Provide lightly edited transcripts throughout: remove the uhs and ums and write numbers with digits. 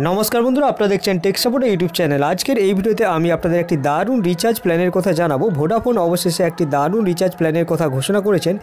नमस्कार बंधुरा आपनारा देखছেন টেক সাপোর্ট ইউটিউব চ্যানেল। আজকের এই ভিডিওতে আমি আপনাদের একটি দারুণ রিচার্জ প্ল্যানের কথা জানাবো। ভোডাফোন অবশেষে একটি দারুণ রিচার্জ প্ল্যানের কথা ঘোষণা করেছেন,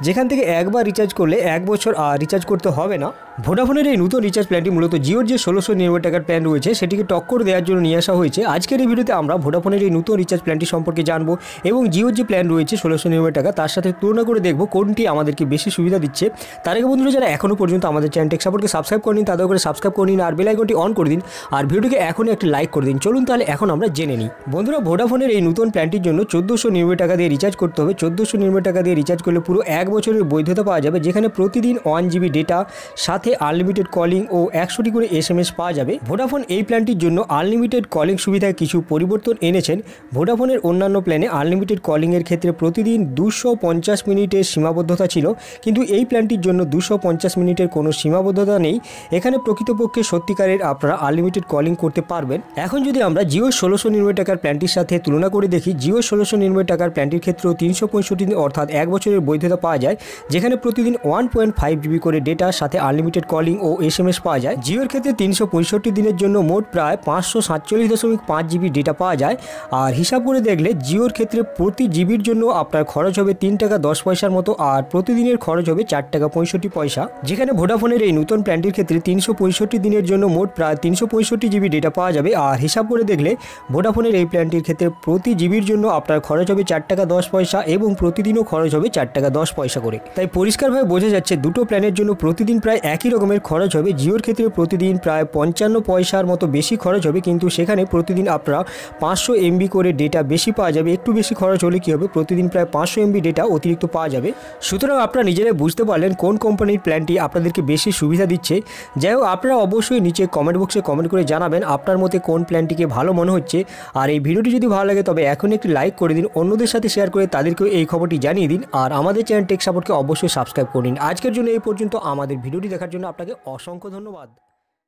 যেখান থেকে একবার রিচার্জ করলে 1 বছর আর রিচার্জ করতে হবে না। ভোডাফোনের এই নতুন রিচার্জ প্ল্যানটি মূলত জিওর যে 1699 টাকার প্ল্যান রয়েছে সেটিকে টক্কর দেওয়ার জন্য নিয়ে আসা হয়েছে। আজকের এই ভিডিওতে আমরা ভোডাফোনের এই নতুন রিচার্জ প্ল্যানটি সম্পর্কে জানবো এবং জিওর যে প্ল্যান রয়েছে 1699 টাকা তার সাথে তুলনা করে দেখব কোনটি আমাদেরকে বেশি সুবিধা দিচ্ছে। তার আগে বন্ধুরা যারা এখনও পর্যন্ত আমাদের চ্যানেল টেক সাপোর্টকে সাবস্ক্রাইব করেনি তাদের করে সাবস্ক্রাইব করে নিন আর বেল আইকনটি অন করে দিন আর ভিডিওকে এখনই একটি লাইক করে দিন। চলুন তাহলে এখন আমরা জেনে নিই। বন্ধুরা ভোডাফোনের এই নতুন প্ল্যানটির জন্য 1499 টাকা দিয়ে রিচার্জ করতে হবে। 1499 টাকা দিয়ে রিচার্জ করলে পুরো 1 বছরের বৈধতা পাওয়া যাবে, যেখানে প্রতিদিন 1 জিবি ডেটা সাথে আনলিমিটেড কলিং ও 100টি করে SMS পাওয়া যাবে। ভোডাফোন এই প্ল্যানটির জন্য আনলিমিটেড কলিং সুবিধায় কিছু পরিবর্তন এনেছেন। ভোডাফোনের অন্যান্য প্ল্যানে আনলিমিটেড কলিংয়ের ক্ষেত্রে প্রতিদিন 250 মিনিটের সীমাবদ্ধতা ছিল, কিন্তু এই প্ল্যানটির জন্য 250 মিনিটের কোনো সীমাবদ্ধতা নেই। এখানে প্রকৃতপক্ষে সত্যিকারের আপনারা আনলিমিটেড কলিং করতে পারবেন। এখন যদি আমরা জিও 1699 টাকার প্ল্যানটির সাথে তুলনা করে দেখি, জিও 1699 টাকার প্ল্যানটির ক্ষেত্রেও 365 দিন অর্থাৎ 1 বছরের বৈধতা পাওয়া যায়, যেখানে প্রতিদিন 1.5 জিবি করে ডেটা সাথে আনলিমিটেড কলিং ও SMS পাওয়া যায়। জিওর ক্ষেত্রে 365 দিনের জন্য মোট প্রায় 547.5 জিবি ডেটা পাওয়া যায়। আর হিসাব করে দেখলে জিওর ক্ষেত্রে প্রতি জিবির জন্য আপনার খরচ হবে 3 টাকা 10 পয়সার মতো আর প্রতিদিনের খরচ হবে 4 টাকা 65 পয়সা। যেখানে ভোডাফোনের এই নতুন প্ল্যানটির ক্ষেত্রে 365 দিনের জন্য মোট প্রায় 365 জিবি ডেটা পাওয়া যাবে। আর হিসাব করে দেখলে ভোডাফোনের এই প্ল্যানটির ক্ষেত্রে প্রতি জিবির জন্য আপনার খরচ হবে 4 টাকা 10 পয়সা এবং প্রতিদিনও খরচ হবে 4 টাকা 10 পয়সা করে। তাই পরিষ্কারভাবে বোঝা যাচ্ছে দুটো প্ল্যানের জন্য প্রতিদিন প্রায় একই রকমের খরচ হবে। জিওর ক্ষেত্রে প্রতিদিন প্রায় 55 পয়সার মতো বেশি খরচ হবে, কিন্তু সেখানে প্রতিদিন আপনারা 500 MB করে ডেটা বেশি পাওয়া যাবে। একটু বেশি খরচ হলে কী হবে, প্রতিদিন প্রায় 500 MB ডেটা অতিরিক্ত পাওয়া যাবে। সুতরাং আপনারা নিজেরাই বুঝতে পারলেন কোন কোম্পানির প্ল্যানটি আপনাদেরকে বেশি সুবিধা দিচ্ছে। যাই হোক, আপনারা অবশ্যই নিচে কমেন্ট বক্সে কমেন্ট করে জানাবেন আপনার মতে কোন প্ল্যানটিকে ভালো মনে হচ্ছে। আর এই ভিডিওটি যদি ভালো লাগে তবে এখন একটি লাইক করে দিন, অন্যদের সাথে শেয়ার করে তাদেরকেও এই খবরটি জানিয়ে দিন আর আমাদের চ্যানেল টেক সাপোর্টকে অবশ্যই সাবস্ক্রাইব করে নিন। আজকের জন্য এই পর্যন্ত। আমাদের ভিডিওটি দেখার জন্য আপনাকে অসংখ্য ধন্যবাদ।